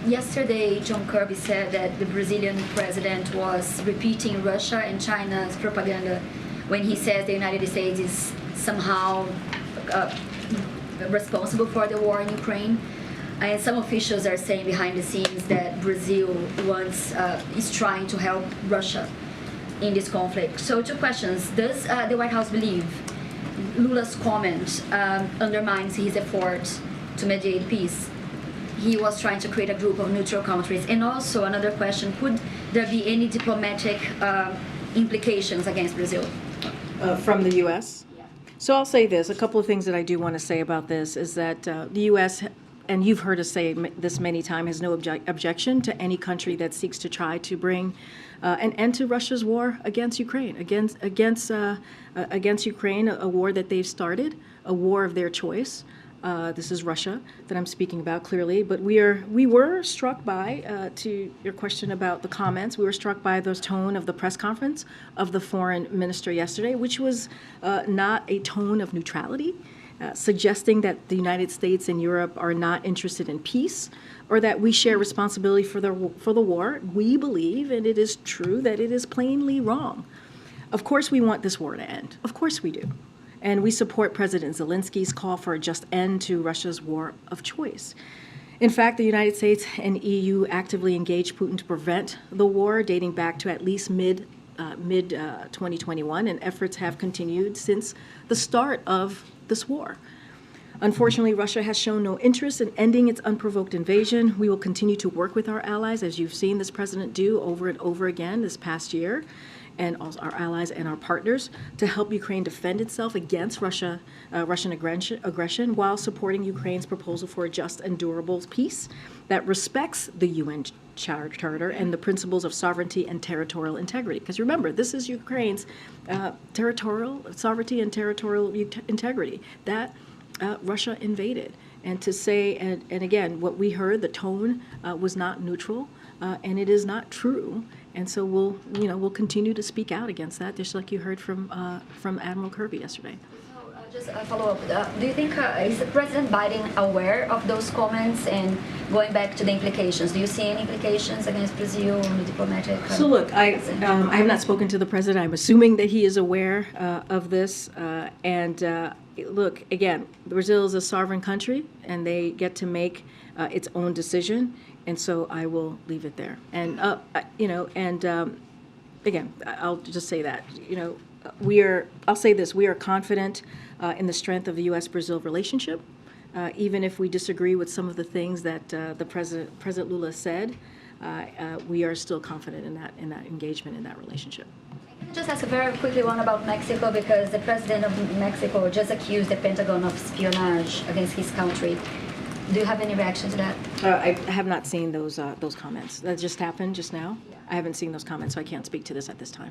Yesterday, John Kirby said that the Brazilian president was repeating Russia and China's propaganda when he says the United States is somehow responsible for the war in Ukraine. And some officials are saying behind the scenes that Brazil is trying to help Russia in this conflict. So 2 questions. Does the White House believe Lula's comment undermines his effort to mediate peace? He was trying to create a group of neutral countries. And also another question, could there be any diplomatic implications against Brazil? From the U.S.? Yeah. So I'll say this. A couple of things that I do want to say about this is that the U.S., and you've heard us say this many times, has no objection to any country that seeks to try to bring an end to Russia's war against Ukraine, against Ukraine, a war that they've started, a war of their choice. This is Russia that I'm speaking about clearly, but we were struck by, to your question about the comments, we were struck by the tone of the press conference of the foreign minister yesterday, which was not a tone of neutrality, suggesting that the United States and Europe are not interested in peace or that we share responsibility for the war. We believe, and it is true, that it is plainly wrong. Of course we want this war to end. Of course we do. And we support President Zelensky's call for a just end to Russia's war of choice. In fact, the United States and EU actively engaged Putin to prevent the war, dating back to at least mid-2021, and efforts have continued since the start of this war. Unfortunately, Russia has shown no interest in ending its unprovoked invasion. We will continue to work with our allies, as you've seen this president do over and over again this past year, and also our allies and our partners, to help Ukraine defend itself against Russian aggression while supporting Ukraine's proposal for a just and durable peace that respects the UN Charter and the principles of sovereignty and territorial integrity. Because remember, this is Ukraine's territorial sovereignty and territorial integrity that Russia invaded. And to say, and again, what we heard, the tone was not neutral, and it is not true. And so we'll continue to speak out against that, just like you heard from Admiral Kirby yesterday. Just a follow-up. Do you think is President Biden aware of those comments? And going back to the implications, do you see any implications against Brazil on the diplomatic? So look, I have not spoken to the president. I'm assuming that he is aware of this. Look, again, Brazil is a sovereign country, and they get to make its own decision. And so I will leave it there. And again, I'll just say that I'll say this: we are confident in the strength of the U.S.-Brazil relationship, even if we disagree with some of the things that President Lula said. We are still confident in that engagement, in that relationship. Can I just ask a very quickly one about Mexico, because the president of Mexico just accused the Pentagon of espionage against his country. Do you have any reaction to that? I have not seen those comments. That just happened just now. Yeah. I haven't seen those comments, so I can't speak to this at this time.